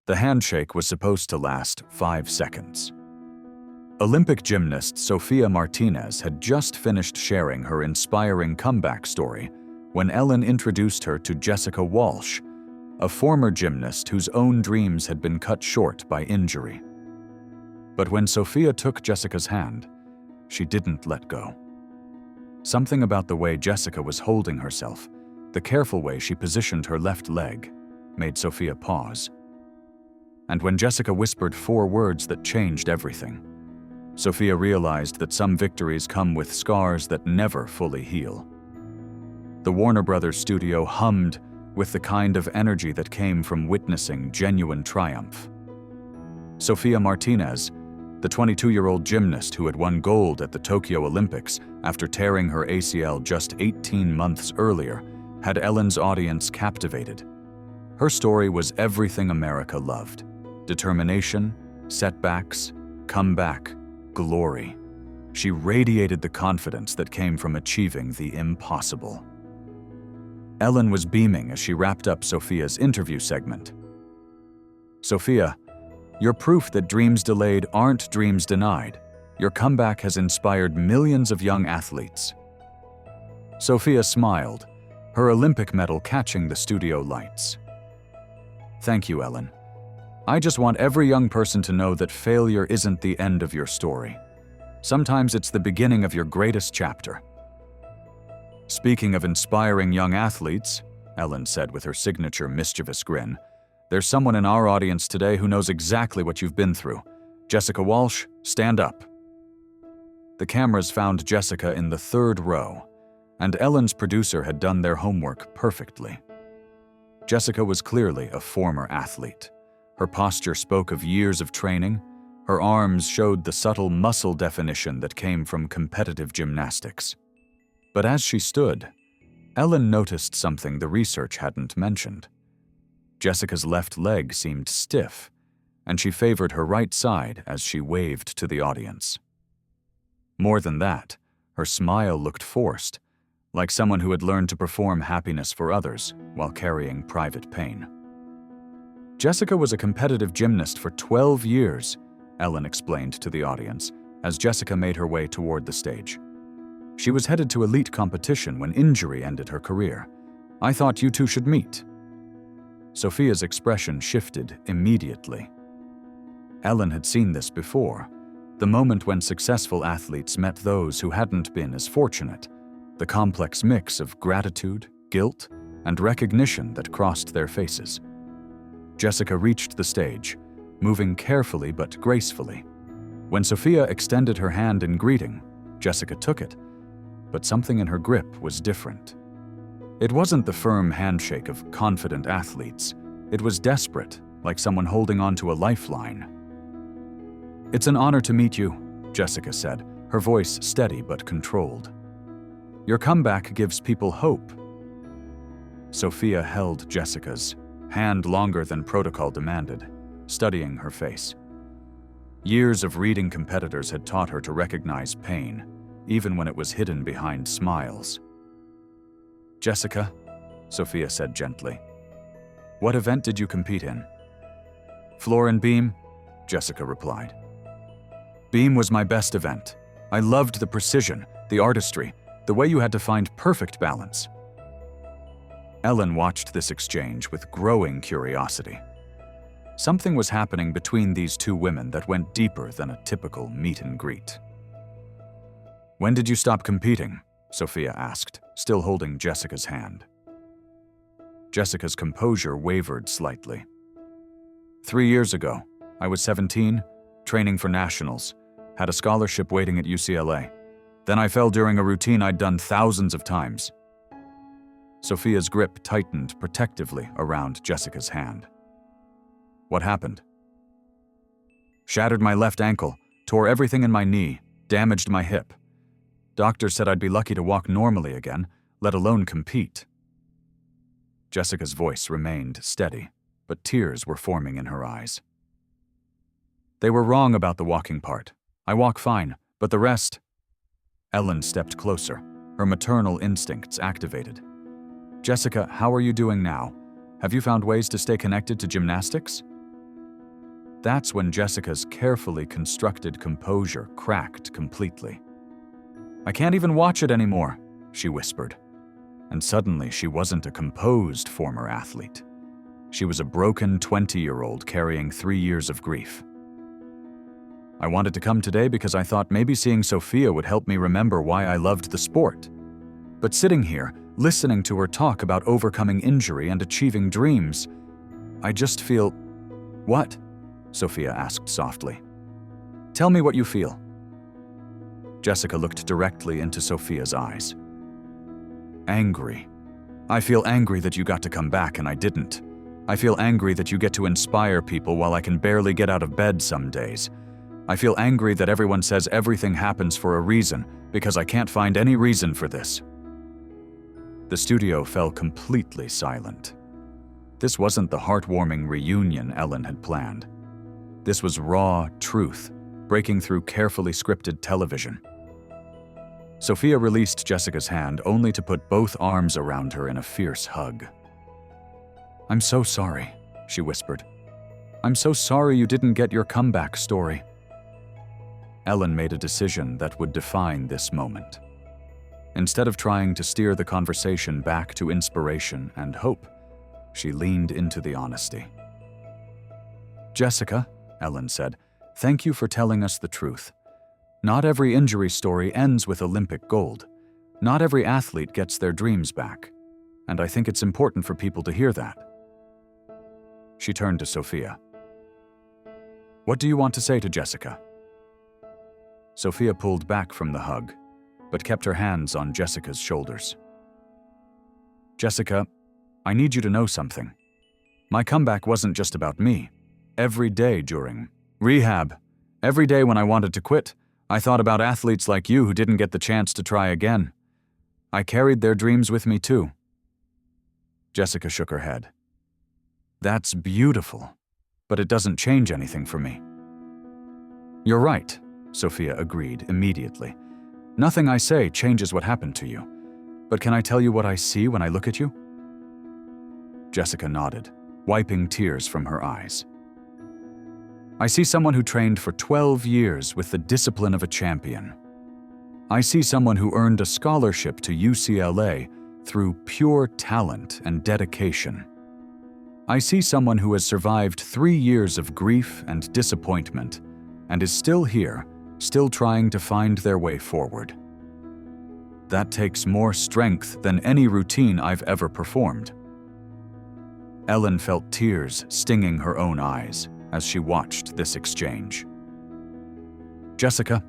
The handshake was supposed to last 5 seconds. Olympic gymnast Sophia Martinez had just finished sharing her inspiring comeback story when Ellen introduced her to Jessica Walsh, a former gymnast whose own dreams had been cut short by injury. But when Sophia took Jessica's hand, she didn't let go. Something about the way Jessica was holding herself, the careful way she positioned her left leg, made Sophia pause. And when Jessica whispered 4 words that changed everything, Sophia realized that some victories come with scars that never fully heal. The Warner Brothers studio hummed with the kind of energy that came from witnessing genuine triumph. Sophia Martinez, the 22-year-old gymnast who had won gold at the Tokyo Olympics after tearing her ACL just 18 months earlier, had Ellen's audience captivated. Her story was everything America loved: determination, setbacks, comeback, glory. She radiated the confidence that came from achieving the impossible. Ellen was beaming as she wrapped up Sophia's interview segment. "Sophia, you're proof that dreams delayed aren't dreams denied. Your comeback has inspired millions of young athletes." Sophia smiled, her Olympic medal catching the studio lights. "Thank you, Ellen. I just want every young person to know that failure isn't the end of your story. Sometimes it's the beginning of your greatest chapter." "Speaking of inspiring young athletes," Ellen said with her signature mischievous grin, "there's someone in our audience today who knows exactly what you've been through. Jessica Walsh, stand up." The cameras found Jessica in the 3rd row, and Ellen's producer had done their homework perfectly. Jessica was clearly a former athlete. Her posture spoke of years of training. Her arms showed the subtle muscle definition that came from competitive gymnastics. But as she stood, Ellen noticed something the research hadn't mentioned. Jessica's left leg seemed stiff, and she favored her right side as she waved to the audience. More than that, her smile looked forced, like someone who had learned to perform happiness for others while carrying private pain. "Jessica was a competitive gymnast for 12 years, Ellen explained to the audience as Jessica made her way toward the stage. "She was headed to elite competition when injury ended her career. I thought you two should meet." Sophia's expression shifted immediately. Ellen had seen this before, the moment when successful athletes met those who hadn't been as fortunate, the complex mix of gratitude, guilt, and recognition that crossed their faces. Jessica reached the stage, moving carefully but gracefully. When Sophia extended her hand in greeting, Jessica took it, but something in her grip was different. It wasn't the firm handshake of confident athletes. It was desperate, like someone holding onto a lifeline. "It's an honor to meet you," Jessica said, her voice steady but controlled. "Your comeback gives people hope." Sophia held Jessica's hand longer than protocol demanded, studying her face. Years of reading competitors had taught her to recognize pain, even when it was hidden behind smiles. "Jessica," Sophia said gently, "what event did you compete in?" "Floor and beam," Jessica replied. "Beam was my best event. I loved the precision, the artistry, the way you had to find perfect balance." Ellen watched this exchange with growing curiosity. Something was happening between these two women that went deeper than a typical meet and greet. "When did you stop competing?" Sophia asked, still holding Jessica's hand. Jessica's composure wavered slightly. 3 years ago. I was 17, training for nationals, had a scholarship waiting at UCLA. Then I fell during a routine I'd done thousands of times." Sophia's grip tightened protectively around Jessica's hand. "What happened?" "Shattered my left ankle, tore everything in my knee, damaged my hip. Doctors said I'd be lucky to walk normally again, let alone compete." Jessica's voice remained steady, but tears were forming in her eyes. "They were wrong about the walking part. I walk fine, but the rest—" Ellen stepped closer, her maternal instincts activated. "Jessica, how are you doing now? Have you found ways to stay connected to gymnastics?" That's when Jessica's carefully constructed composure cracked completely. "I can't even watch it anymore," she whispered. And suddenly she wasn't a composed former athlete. She was a broken 20-year-old carrying 3 years of grief. "I wanted to come today because I thought maybe seeing Sophia would help me remember why I loved the sport. But sitting here, listening to her talk about overcoming injury and achieving dreams, I just feel—" "What?" Sophia asked softly. "Tell me what you feel." Jessica looked directly into Sophia's eyes. "Angry. I feel angry that you got to come back and I didn't. I feel angry that you get to inspire people while I can barely get out of bed some days. I feel angry that everyone says everything happens for a reason because I can't find any reason for this." The studio fell completely silent. This wasn't the heartwarming reunion Ellen had planned. This was raw truth, breaking through carefully scripted television. Sophia released Jessica's hand only to put both arms around her in a fierce hug. "I'm so sorry," she whispered. "I'm so sorry you didn't get your comeback story." Ellen made a decision that would define this moment. Instead of trying to steer the conversation back to inspiration and hope, she leaned into the honesty. "Jessica," Ellen said, "thank you for telling us the truth. Not every injury story ends with Olympic gold. Not every athlete gets their dreams back. And I think it's important for people to hear that." She turned to Sophia. "What do you want to say to Jessica?" Sophia pulled back from the hug, but kept her hands on Jessica's shoulders. "Jessica, I need you to know something. My comeback wasn't just about me. Every day during rehab, every day when I wanted to quit, I thought about athletes like you who didn't get the chance to try again. I carried their dreams with me too." Jessica shook her head. "That's beautiful, but it doesn't change anything for me." "You're right," Sophia agreed immediately. "Nothing I say changes what happened to you. But can I tell you what I see when I look at you?" Jessica nodded, wiping tears from her eyes. "I see someone who trained for 12 years with the discipline of a champion. I see someone who earned a scholarship to UCLA through pure talent and dedication. I see someone who has survived 3 years of grief and disappointment and is still here, still trying to find their way forward. That takes more strength than any routine I've ever performed." Ellen felt tears stinging her own eyes as she watched this exchange. "Jessica,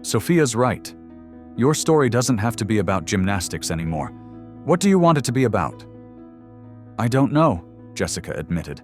Sophia's right. Your story doesn't have to be about gymnastics anymore. What do you want it to be about?" "I don't know," Jessica admitted.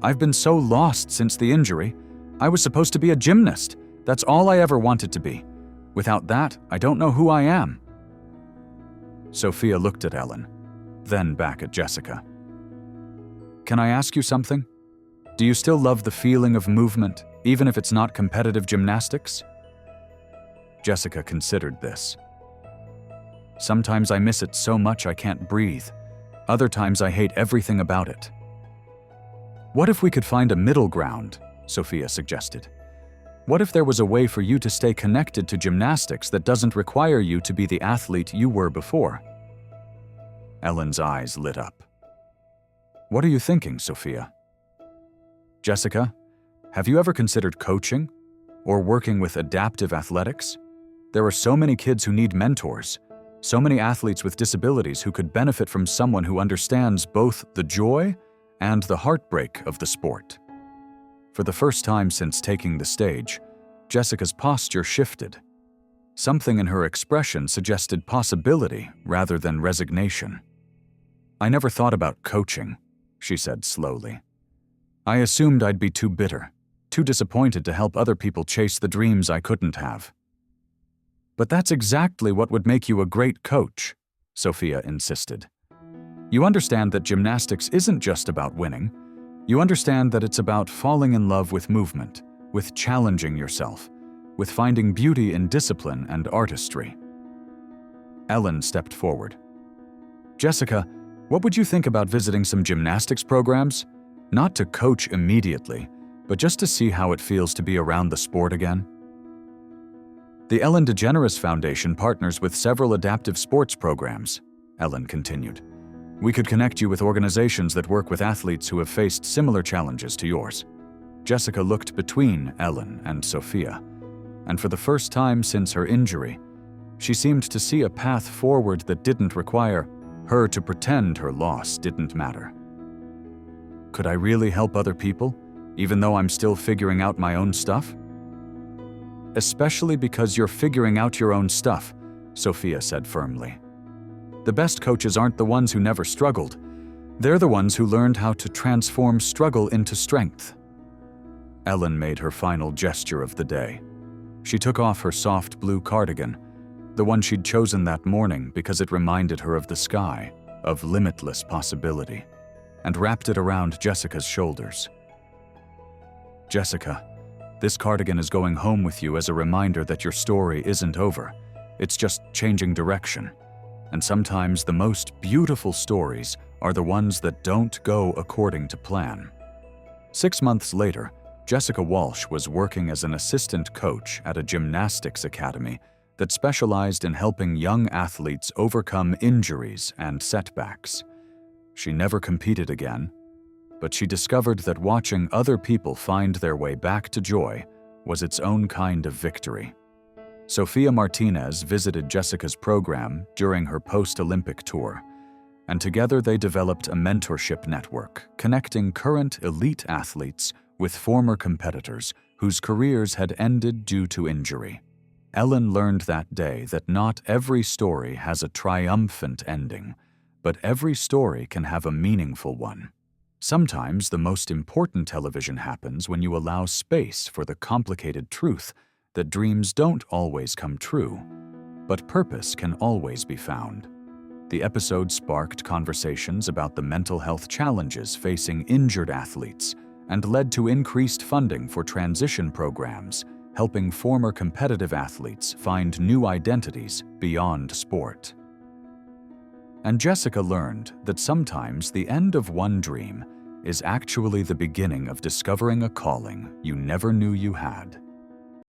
"I've been so lost since the injury. I was supposed to be a gymnast. That's all I ever wanted to be. Without that, I don't know who I am." Sophia looked at Ellen, then back at Jessica. "Can I ask you something? Do you still love the feeling of movement, even if it's not competitive gymnastics?" Jessica considered this. "Sometimes I miss it so much I can't breathe. Other times I hate everything about it." "What if we could find a middle ground?" Sophia suggested. "What if there was a way for you to stay connected to gymnastics that doesn't require you to be the athlete you were before?" Ellen's eyes lit up. "What are you thinking, Sophia?" "Jessica, have you ever considered coaching or working with adaptive athletics? There are so many kids who need mentors, so many athletes with disabilities who could benefit from someone who understands both the joy and the heartbreak of the sport." For the first time since taking the stage, Jessica's posture shifted. Something in her expression suggested possibility rather than resignation. "I never thought about coaching," she said slowly. "I assumed I'd be too bitter, too disappointed to help other people chase the dreams I couldn't have." "But that's exactly what would make you a great coach," Sophia insisted. "You understand that gymnastics isn't just about winning. You understand that it's about falling in love with movement, with challenging yourself, with finding beauty in discipline and artistry." Ellen stepped forward. "Jessica, what would you think about visiting some gymnastics programs? Not to coach immediately, but just to see how it feels to be around the sport again. The Ellen DeGeneres Foundation partners with several adaptive sports programs, Ellen continued. We could connect you with organizations that work with athletes who have faced similar challenges to yours. Jessica looked between Ellen and Sophia, and for the first time since her injury, she seemed to see a path forward that didn't require her to pretend her loss didn't matter. Could I really help other people, even though I'm still figuring out my own stuff? Especially because you're figuring out your own stuff, Sophia said firmly. The best coaches aren't the ones who never struggled. They're the ones who learned how to transform struggle into strength. Ellen made her final gesture of the day. She took off her soft blue cardigan, the one she'd chosen that morning because it reminded her of the sky, of limitless possibility, and wrapped it around Jessica's shoulders. Jessica, this cardigan is going home with you as a reminder that your story isn't over. It's just changing direction. And sometimes the most beautiful stories are the ones that don't go according to plan. 6 months later, Jessica Walsh was working as an assistant coach at a gymnastics academy that specialized in helping young athletes overcome injuries and setbacks. She never competed again, but she discovered that watching other people find their way back to joy was its own kind of victory. Sophia Martinez visited Jessica's program during her post-Olympic tour, and together they developed a mentorship network connecting current elite athletes with former competitors whose careers had ended due to injury. Ellen learned that day that not every story has a triumphant ending, but every story can have a meaningful one. Sometimes the most important television happens when you allow space for the complicated truth that dreams don't always come true, but purpose can always be found. The episode sparked conversations about the mental health challenges facing injured athletes and led to increased funding for transition programs, helping former competitive athletes find new identities beyond sport. And Jessica learned that sometimes the end of one dream is actually the beginning of discovering a calling you never knew you had.